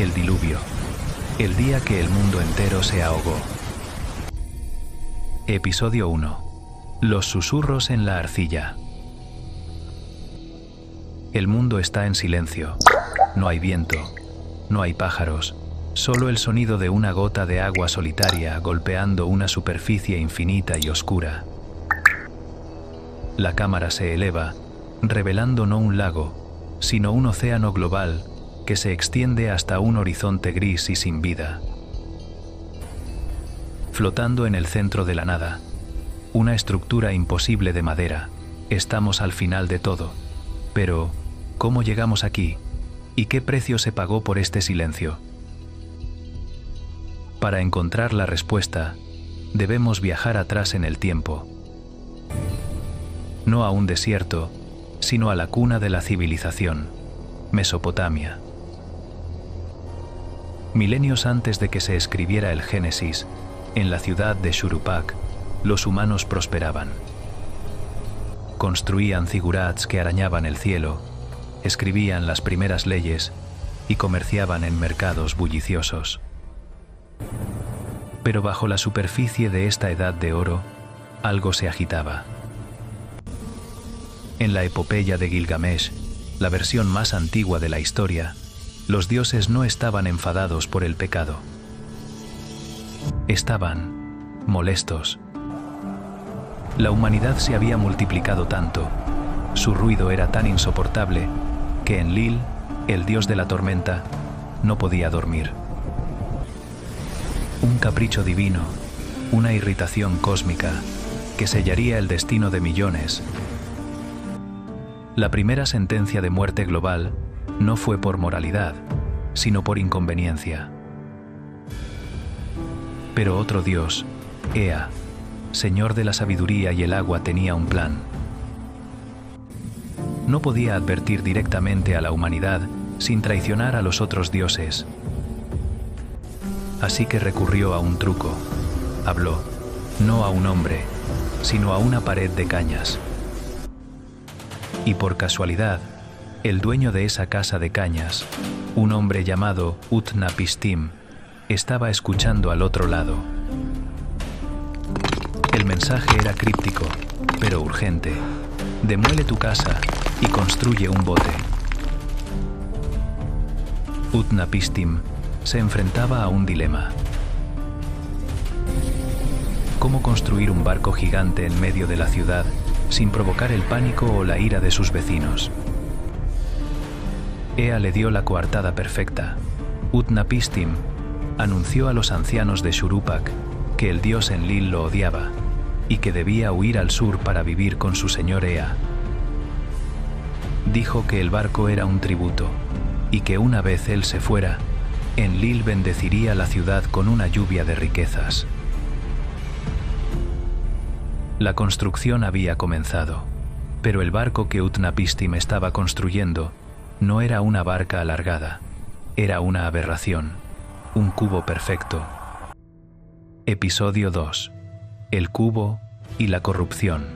El diluvio. El día que el mundo entero se ahogó. Episodio 1. Los susurros en la arcilla. El mundo está en silencio. No hay viento. No hay pájaros. Solo el sonido de una gota de agua solitaria golpeando una superficie infinita y oscura. La cámara se eleva, revelando no un lago, sino un océano global que se extiende hasta un horizonte gris y sin vida. Flotando en el centro de la nada, una estructura imposible de madera, estamos al final de todo. Pero, ¿cómo llegamos aquí? ¿Y qué precio se pagó por este silencio? Para encontrar la respuesta, debemos viajar atrás en el tiempo. No a un desierto, sino a la cuna de la civilización, Mesopotamia. Milenios antes de que se escribiera el Génesis, en la ciudad de Shuruppak, los humanos prosperaban. Construían zigurats que arañaban el cielo, escribían las primeras leyes y comerciaban en mercados bulliciosos. Pero bajo la superficie de esta edad de oro, algo se agitaba. En la epopeya de Gilgamesh, la versión más antigua de la historia, los dioses no estaban enfadados por el pecado. Estaban molestos. La humanidad se había multiplicado tanto, su ruido era tan insoportable, que Enlil, el dios de la tormenta, no podía dormir. Un capricho divino, una irritación cósmica, que sellaría el destino de millones. La primera sentencia de muerte global no fue por moralidad, sino por inconveniencia. Pero otro dios, Ea, señor de la sabiduría y el agua, tenía un plan. No podía advertir directamente a la humanidad sin traicionar a los otros dioses. Así que recurrió a un truco. Habló, no a un hombre, sino a una pared de cañas. Y por casualidad, el dueño de esa casa de cañas, un hombre llamado Utnapishtim, estaba escuchando al otro lado. El mensaje era críptico, pero urgente. Demuele tu casa y construye un bote. Utnapishtim se enfrentaba a un dilema. ¿Cómo construir un barco gigante en medio de la ciudad sin provocar el pánico o la ira de sus vecinos? Ea le dio la coartada perfecta. Utnapishtim anunció a los ancianos de Shuruppak que el dios Enlil lo odiaba y que debía huir al sur para vivir con su señor Ea. Dijo que el barco era un tributo y que una vez él se fuera, Enlil bendeciría la ciudad con una lluvia de riquezas. La construcción había comenzado, pero el barco que Utnapishtim estaba construyendo no era una barca alargada, era una aberración, un cubo perfecto. Episodio 2. El cubo y la corrupción.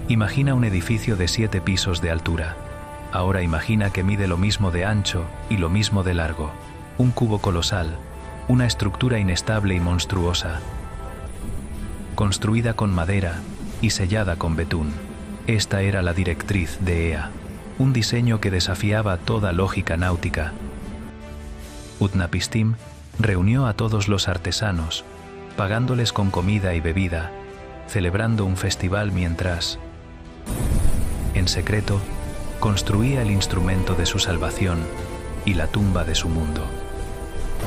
Imagina un edificio de 7 pisos de altura. Ahora imagina que mide lo mismo de ancho y lo mismo de largo. Un cubo colosal, una estructura inestable y monstruosa, construida con madera y sellada con betún. Esta era la directriz de Ea, un diseño que desafiaba toda lógica náutica. Utnapishtim reunió a todos los artesanos, pagándoles con comida y bebida, celebrando un festival mientras, en secreto, construía el instrumento de su salvación y la tumba de su mundo.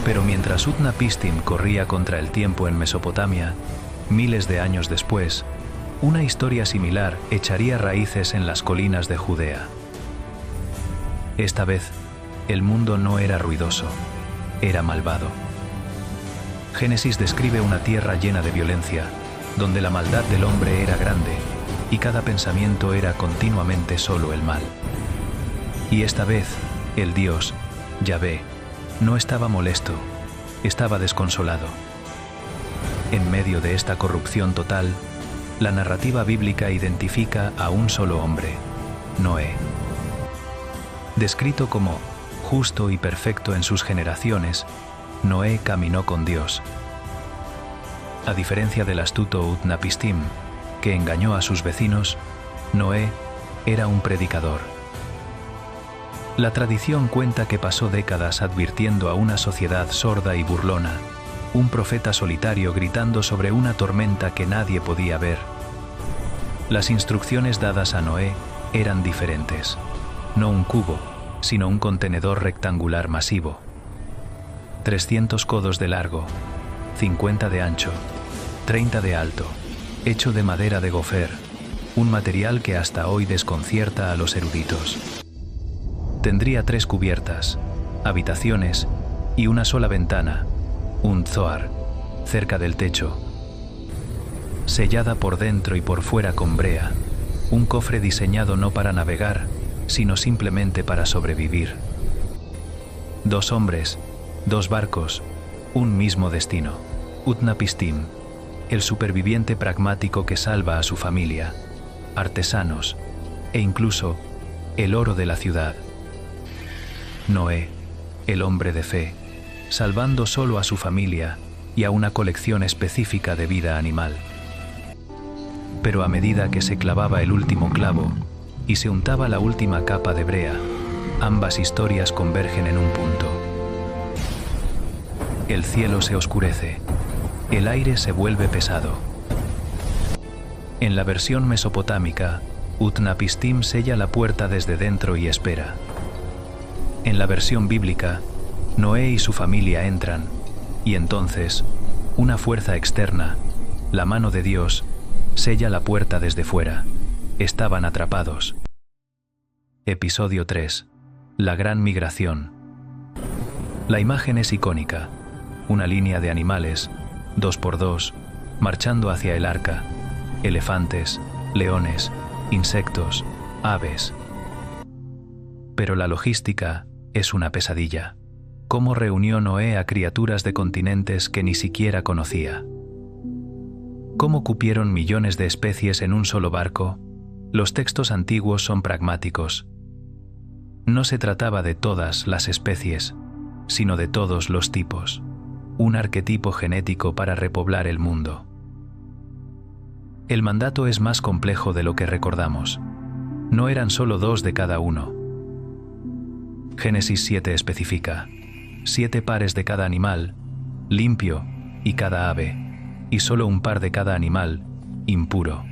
Pero mientras Utnapishtim corría contra el tiempo en Mesopotamia, miles de años después, una historia similar echaría raíces en las colinas de Judea. Esta vez, el mundo no era ruidoso, era malvado. Génesis describe una tierra llena de violencia, donde la maldad del hombre era grande y cada pensamiento era continuamente solo el mal. Y esta vez, el Dios, Yahvé, no estaba molesto, estaba desconsolado. En medio de esta corrupción total, la narrativa bíblica identifica a un solo hombre, Noé. Descrito como justo y perfecto en sus generaciones, Noé caminó con Dios. A diferencia del astuto Utnapishtim, que engañó a sus vecinos, Noé era un predicador. La tradición cuenta que pasó décadas advirtiendo a una sociedad sorda y burlona, un profeta solitario gritando sobre una tormenta que nadie podía ver. Las instrucciones dadas a Noé eran diferentes. No un cubo, sino un contenedor rectangular masivo. 300 codos de largo, 50 de ancho, 30 de alto, hecho de madera de gofer, un material que hasta hoy desconcierta a los eruditos. Tendría 3 cubiertas, habitaciones y una sola ventana, un zohar, cerca del techo. Sellada por dentro y por fuera con brea, un cofre diseñado no para navegar, sino simplemente para sobrevivir. 2 hombres, 2 barcos, un mismo destino. Utnapishtim, el superviviente pragmático que salva a su familia, artesanos e incluso el oro de la ciudad. Noé, el hombre de fe, salvando solo a su familia y a una colección específica de vida animal. Pero a medida que se clavaba el último clavo y se untaba la última capa de brea, ambas historias convergen en un punto. El cielo se oscurece, el aire se vuelve pesado. En la versión mesopotámica, Utnapishtim sella la puerta desde dentro y espera. En la versión bíblica, Noé y su familia entran, y entonces, una fuerza externa, la mano de Dios, sella la puerta desde fuera. Estaban atrapados. Episodio 3. La gran migración. La imagen es icónica. Una línea de animales, 2 por 2, marchando hacia el arca. Elefantes, leones, insectos, aves. Pero la logística es una pesadilla. ¿Cómo reunió Noé a criaturas de continentes que ni siquiera conocía? ¿Cómo cupieron millones de especies en un solo barco? Los textos antiguos son pragmáticos. No se trataba de todas las especies, sino de todos los tipos. Un arquetipo genético para repoblar el mundo. El mandato es más complejo de lo que recordamos. No eran solo 2 de cada uno. Génesis 7 especifica 7 pares de cada animal, limpio, y cada ave, y solo un par de cada animal, impuro.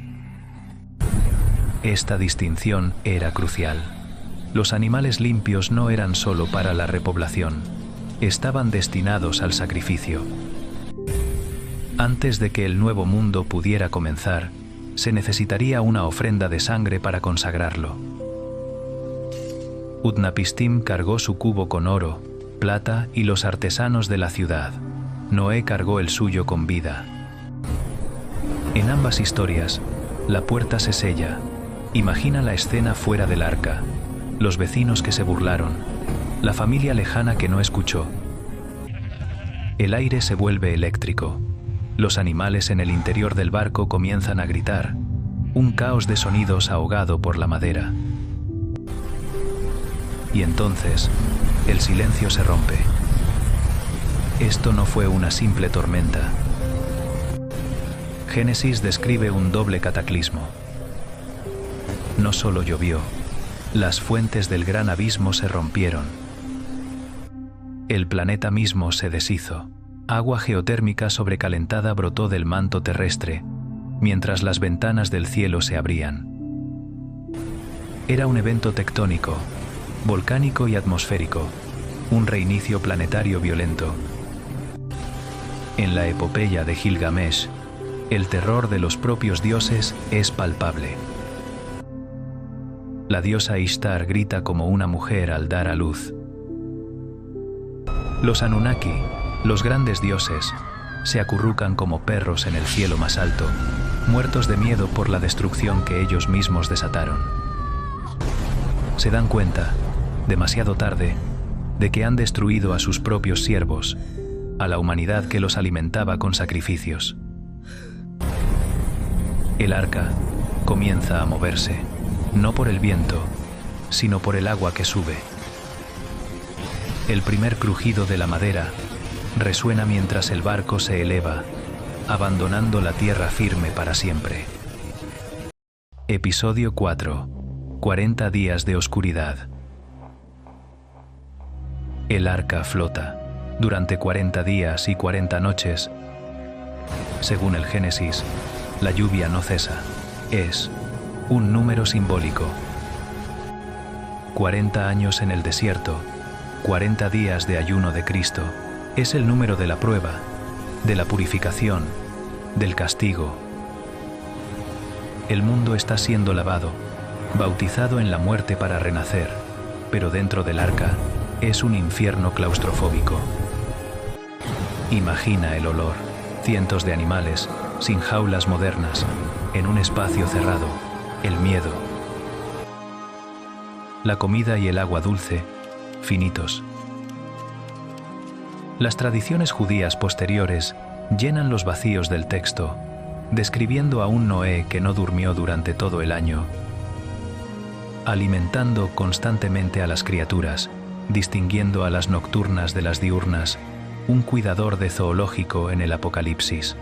Esta distinción era crucial. Los animales limpios no eran solo para la repoblación, estaban destinados al sacrificio. Antes de que el nuevo mundo pudiera comenzar, se necesitaría una ofrenda de sangre para consagrarlo. Utnapishtim cargó su cubo con oro, plata y los artesanos de la ciudad. Noé cargó el suyo con vida. En ambas historias, la puerta se sella. Imagina la escena fuera del arca, los vecinos que se burlaron, la familia lejana que no escuchó. El aire se vuelve eléctrico. Los animales en el interior del barco comienzan a gritar, un caos de sonidos ahogado por la madera. Y entonces, el silencio se rompe. Esto no fue una simple tormenta. Génesis describe un doble cataclismo. No solo llovió, las fuentes del gran abismo se rompieron. El planeta mismo se deshizo. Agua geotérmica sobrecalentada brotó del manto terrestre, mientras las ventanas del cielo se abrían. Era un evento tectónico, volcánico y atmosférico, un reinicio planetario violento. En la epopeya de Gilgamesh, el terror de los propios dioses es palpable. La diosa Ishtar grita como una mujer al dar a luz. Los Anunnaki, los grandes dioses, se acurrucan como perros en el cielo más alto, muertos de miedo por la destrucción que ellos mismos desataron. Se dan cuenta, demasiado tarde, de que han destruido a sus propios siervos, a la humanidad que los alimentaba con sacrificios. El arca comienza a moverse, no por el viento, sino por el agua que sube. El primer crujido de la madera resuena mientras el barco se eleva, abandonando la tierra firme para siempre. Episodio 4. 40 días de oscuridad. El arca flota durante 40 días y 40 noches. Según el Génesis, la lluvia no cesa. Es un número simbólico. 40 años en el desierto, 40 días de ayuno de Cristo, es el número de la prueba, de la purificación, del castigo. El mundo está siendo lavado, bautizado en la muerte para renacer, pero dentro del arca es un infierno claustrofóbico. Imagina el olor, cientos de animales, sin jaulas modernas, en un espacio cerrado, el miedo. La comida y el agua dulce, finitos. Las tradiciones judías posteriores llenan los vacíos del texto, describiendo a un Noé que no durmió durante todo el año, alimentando constantemente a las criaturas, distinguiendo a las nocturnas de las diurnas, un cuidador de zoológico en el Apocalipsis.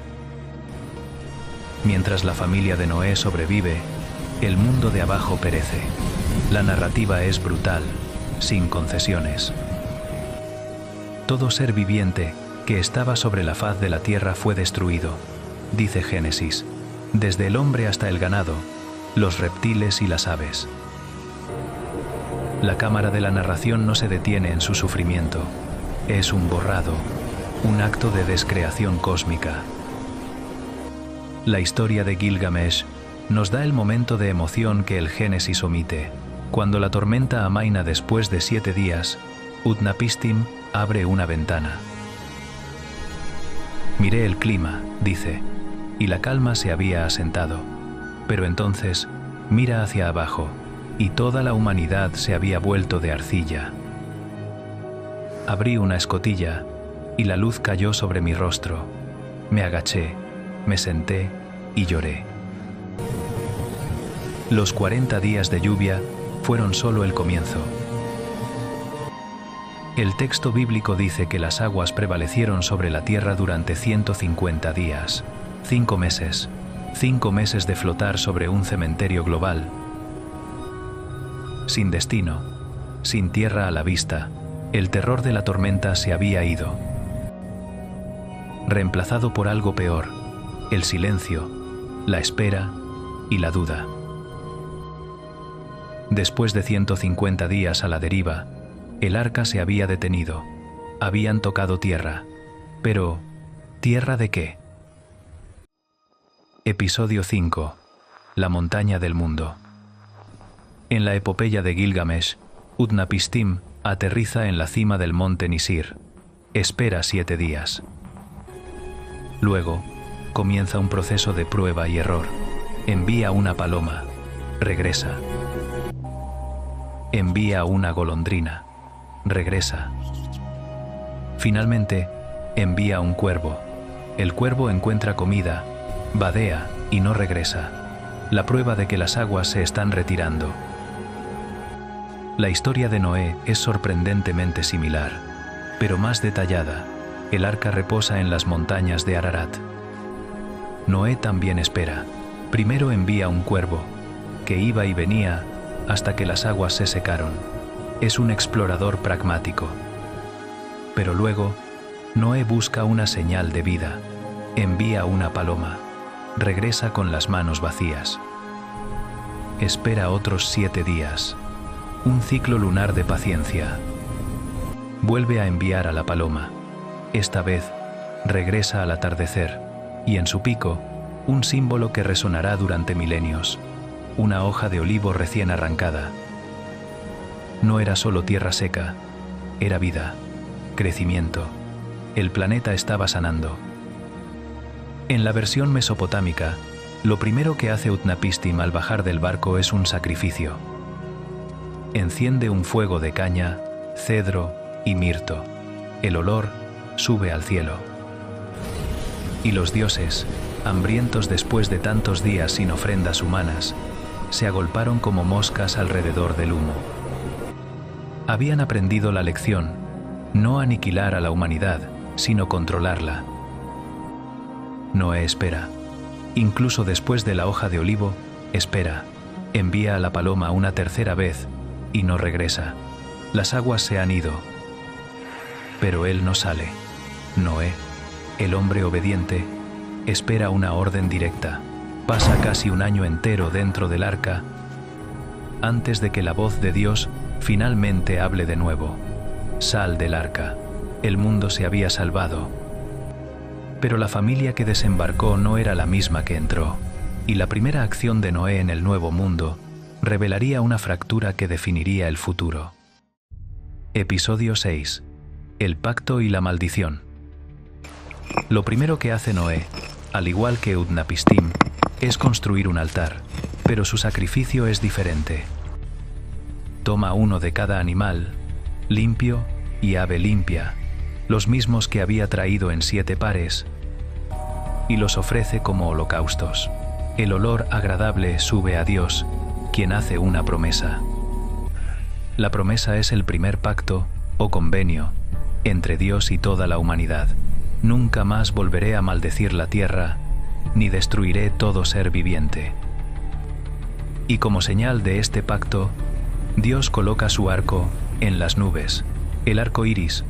Mientras la familia de Noé sobrevive, el mundo de abajo perece. La narrativa es brutal, sin concesiones. Todo ser viviente que estaba sobre la faz de la tierra fue destruido, dice Génesis, desde el hombre hasta el ganado, los reptiles y las aves. La cámara de la narración no se detiene en su sufrimiento. Es un borrado, un acto de descreación cósmica. La historia de Gilgamesh nos da el momento de emoción que el Génesis omite. Cuando la tormenta amaina después de 7 días, Utnapishtim abre una ventana. Miré el clima, dice, y la calma se había asentado. Pero entonces, mira hacia abajo, y toda la humanidad se había vuelto de arcilla. Abrí una escotilla, y la luz cayó sobre mi rostro. Me agaché, me senté y lloré. Los 40 días de lluvia fueron solo el comienzo. El texto bíblico dice que las aguas prevalecieron sobre la tierra durante 150 días, 5 meses, 5 meses de flotar sobre un cementerio global. Sin destino, sin tierra a la vista, el terror de la tormenta se había ido, reemplazado por algo peor, el silencio, la espera y la duda. Después de 150 días a la deriva, el arca se había detenido. Habían tocado tierra. Pero, ¿tierra de qué? Episodio 5. La montaña del mundo. En la epopeya de Gilgamesh, Utnapishtim aterriza en la cima del monte Nisir. Espera 7 días. Luego, comienza un proceso de prueba y error. Envía una paloma. Regresa. Envía una golondrina. Regresa. Finalmente, envía un cuervo. El cuervo encuentra comida, vadea y no regresa. La prueba de que las aguas se están retirando. La historia de Noé es sorprendentemente similar, pero más detallada. El arca reposa en las montañas de Ararat. Noé también espera. Primero envía un cuervo, que iba y venía hasta que las aguas se secaron. Es un explorador pragmático. Pero luego, Noé busca una señal de vida. Envía una paloma. Regresa con las manos vacías. Espera otros 7 días. Un ciclo lunar de paciencia. Vuelve a enviar a la paloma. Esta vez, regresa al atardecer, y en su pico, un símbolo que resonará durante milenios. Una hoja de olivo recién arrancada. No era solo tierra seca, era vida, crecimiento. El planeta estaba sanando. En la versión mesopotámica, lo primero que hace Utnapishtim al bajar del barco es un sacrificio. Enciende un fuego de caña, cedro y mirto. El olor sube al cielo. Y los dioses, hambrientos después de tantos días sin ofrendas humanas, se agolparon como moscas alrededor del humo. Habían aprendido la lección, no aniquilar a la humanidad, sino controlarla. Noé espera. Incluso después de la hoja de olivo, espera. Envía a la paloma una tercera vez y no regresa. Las aguas se han ido. Pero él no sale. Noé, el hombre obediente, espera una orden directa. Pasa casi un año entero dentro del arca antes de que la voz de Dios finalmente hable de nuevo. Sal del arca. El mundo se había salvado. Pero la familia que desembarcó no era la misma que entró, y la primera acción de Noé en el nuevo mundo revelaría una fractura que definiría el futuro. Episodio 6. El pacto y la maldición. Lo primero que hace Noé, al igual que Utnapishtim, es construir un altar, pero su sacrificio es diferente. Toma uno de cada animal, limpio y ave limpia, los mismos que había traído en 7 pares, y los ofrece como holocaustos. El olor agradable sube a Dios, quien hace una promesa. La promesa es el primer pacto, o convenio, entre Dios y toda la humanidad. Nunca más volveré a maldecir la tierra, ni destruiré todo ser viviente. Y como señal de este pacto, Dios coloca su arco en las nubes, el arco iris,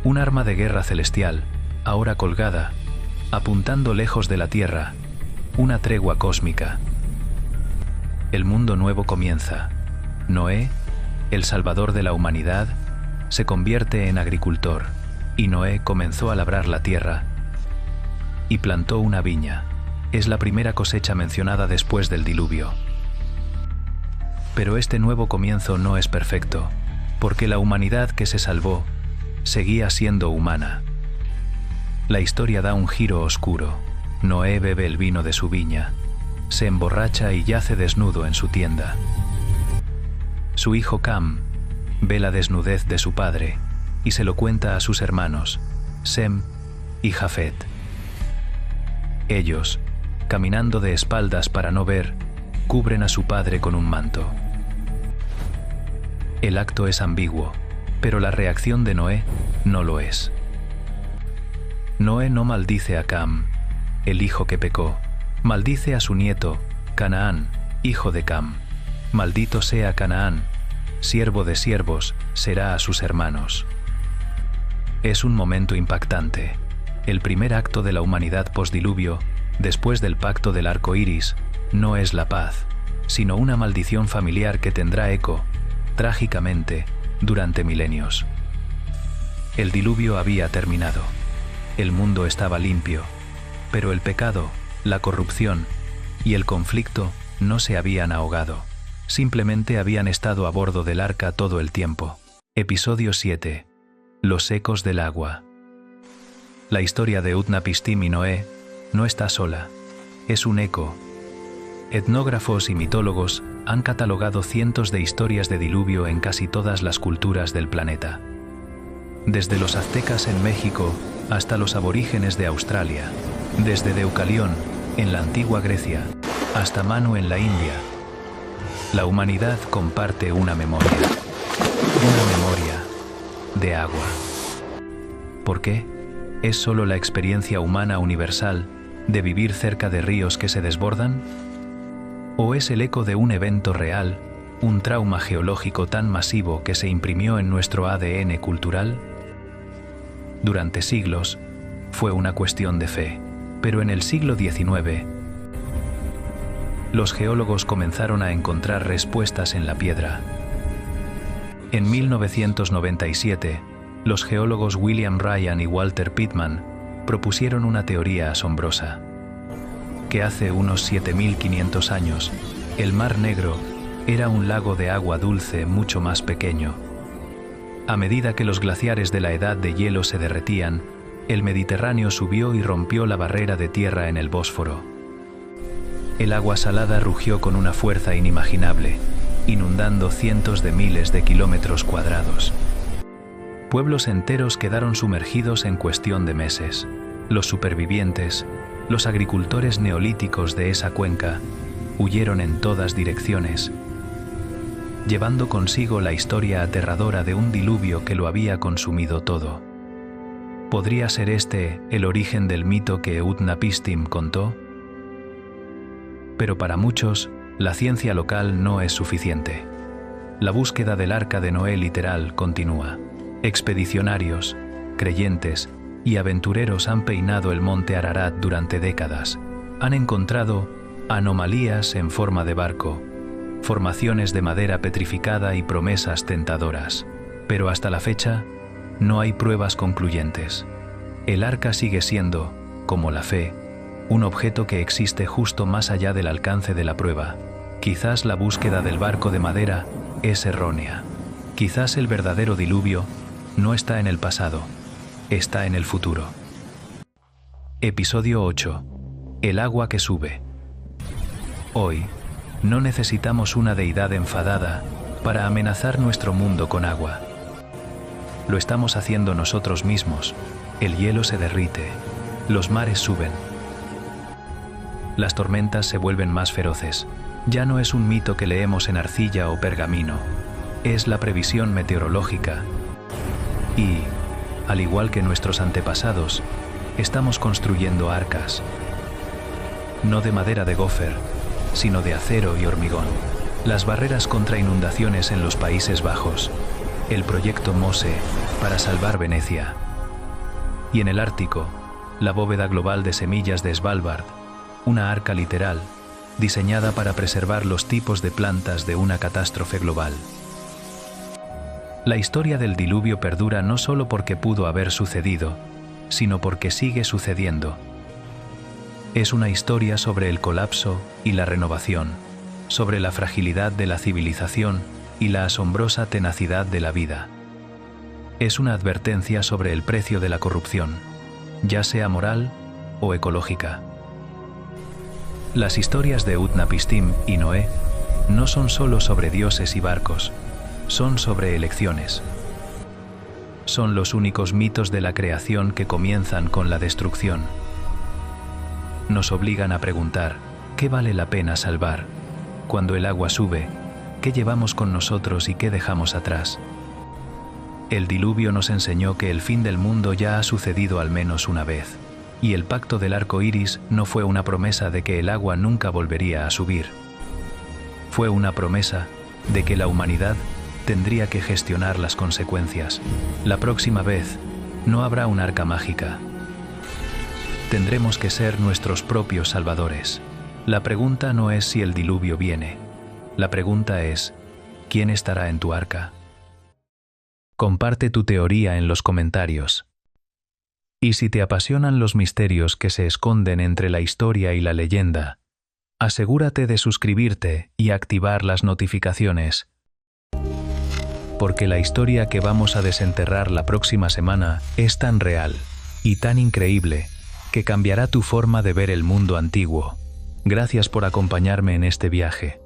un arma de guerra celestial, ahora colgada, apuntando lejos de la tierra, una tregua cósmica. El mundo nuevo comienza. Noé, el salvador de la humanidad, se convierte en agricultor, y Noé comenzó a labrar la tierra y plantó una viña. Es la primera cosecha mencionada después del diluvio. Pero este nuevo comienzo no es perfecto, porque la humanidad que se salvó seguía siendo humana. La historia da un giro oscuro. Noé bebe el vino de su viña, se emborracha y yace desnudo en su tienda. Su hijo Cam ve la desnudez de su padre y se lo cuenta a sus hermanos, Sem y Jafet. Ellos, caminando de espaldas para no ver, cubren a su padre con un manto. El acto es ambiguo, pero la reacción de Noé no lo es. Noé no maldice a Cam, el hijo que pecó, maldice a su nieto, Canaán, hijo de Cam. Maldito sea Canaán, siervo de siervos, será a sus hermanos. Es un momento impactante. El primer acto de la humanidad postdiluvio, después del pacto del arco iris, no es la paz, sino una maldición familiar que tendrá eco, trágicamente, durante milenios. El diluvio había terminado. El mundo estaba limpio, pero el pecado, la corrupción y el conflicto no se habían ahogado. Simplemente habían estado a bordo del arca todo el tiempo. Episodio 7. Los ecos del agua. La historia de Utnapishtim y Noé no está sola. Es un eco. Etnógrafos y mitólogos han catalogado cientos de historias de diluvio en casi todas las culturas del planeta. Desde los aztecas en México hasta los aborígenes de Australia, desde Deucalión, en la antigua Grecia, hasta Manu en la India. La humanidad comparte una memoria de agua. ¿Por qué? ¿Es solo la experiencia humana universal de vivir cerca de ríos que se desbordan? ¿O es el eco de un evento real, un trauma geológico tan masivo que se imprimió en nuestro ADN cultural? Durante siglos, fue una cuestión de fe, pero en el siglo XIX, los geólogos comenzaron a encontrar respuestas en la piedra. En 1997, los geólogos William Ryan y Walter Pittman propusieron una teoría asombrosa, que hace unos 7.500 años, el Mar Negro era un lago de agua dulce mucho más pequeño. A medida que los glaciares de la edad de hielo se derretían, el Mediterráneo subió y rompió la barrera de tierra en el Bósforo. El agua salada rugió con una fuerza inimaginable, inundando cientos de miles de kilómetros cuadrados. Pueblos enteros quedaron sumergidos en cuestión de meses. Los supervivientes, los agricultores neolíticos de esa cuenca, huyeron en todas direcciones. llevando consigo la historia aterradora de un diluvio que lo había consumido todo. ¿Podría ser este el origen del mito que Utnapishtim contó? Pero para muchos, la ciencia local no es suficiente. La búsqueda del Arca de Noé literal continúa. Expedicionarios, creyentes y aventureros han peinado el monte Ararat durante décadas. Han encontrado anomalías en forma de barco, formaciones de madera petrificada y promesas tentadoras. Pero hasta la fecha, no hay pruebas concluyentes. El arca sigue siendo, como la fe, un objeto que existe justo más allá del alcance de la prueba. Quizás la búsqueda del barco de madera es errónea. Quizás el verdadero diluvio no está en el pasado, está en el futuro. Episodio 8. El agua que sube. Hoy, no necesitamos una deidad enfadada para amenazar nuestro mundo con agua. Lo estamos haciendo nosotros mismos. El hielo se derrite, los mares suben. Las tormentas se vuelven más feroces. Ya no es un mito que leemos en arcilla o pergamino. Es la previsión meteorológica. Y, al igual que nuestros antepasados, estamos construyendo arcas. No de madera de gofer, sino de acero y hormigón. Las barreras contra inundaciones en los Países Bajos. El proyecto Mose para salvar Venecia. Y en el Ártico, la bóveda global de semillas de Svalbard, una arca literal, diseñada para preservar los tipos de plantas de una catástrofe global. La historia del diluvio perdura no solo porque pudo haber sucedido, sino porque sigue sucediendo. Es una historia sobre el colapso y la renovación, sobre la fragilidad de la civilización y la asombrosa tenacidad de la vida. Es una advertencia sobre el precio de la corrupción, ya sea moral o ecológica. Las historias de Utnapishtim y Noé no son solo sobre dioses y barcos, son sobre elecciones. Son los únicos mitos de la creación que comienzan con la destrucción. Nos obligan a preguntar, ¿qué vale la pena salvar? Cuando el agua sube, ¿qué llevamos con nosotros y qué dejamos atrás? El diluvio nos enseñó que el fin del mundo ya ha sucedido al menos una vez, y el pacto del arco iris no fue una promesa de que el agua nunca volvería a subir. Fue una promesa de que la humanidad tendría que gestionar las consecuencias. La próxima vez, no habrá un arca mágica. Tendremos que ser nuestros propios salvadores. La pregunta no es si el diluvio viene. La pregunta es, ¿quién estará en tu arca? Comparte tu teoría en los comentarios. Y si te apasionan los misterios que se esconden entre la historia y la leyenda, asegúrate de suscribirte y activar las notificaciones. Porque la historia que vamos a desenterrar la próxima semana es tan real y tan increíble que cambiará tu forma de ver el mundo antiguo. Gracias por acompañarme en este viaje.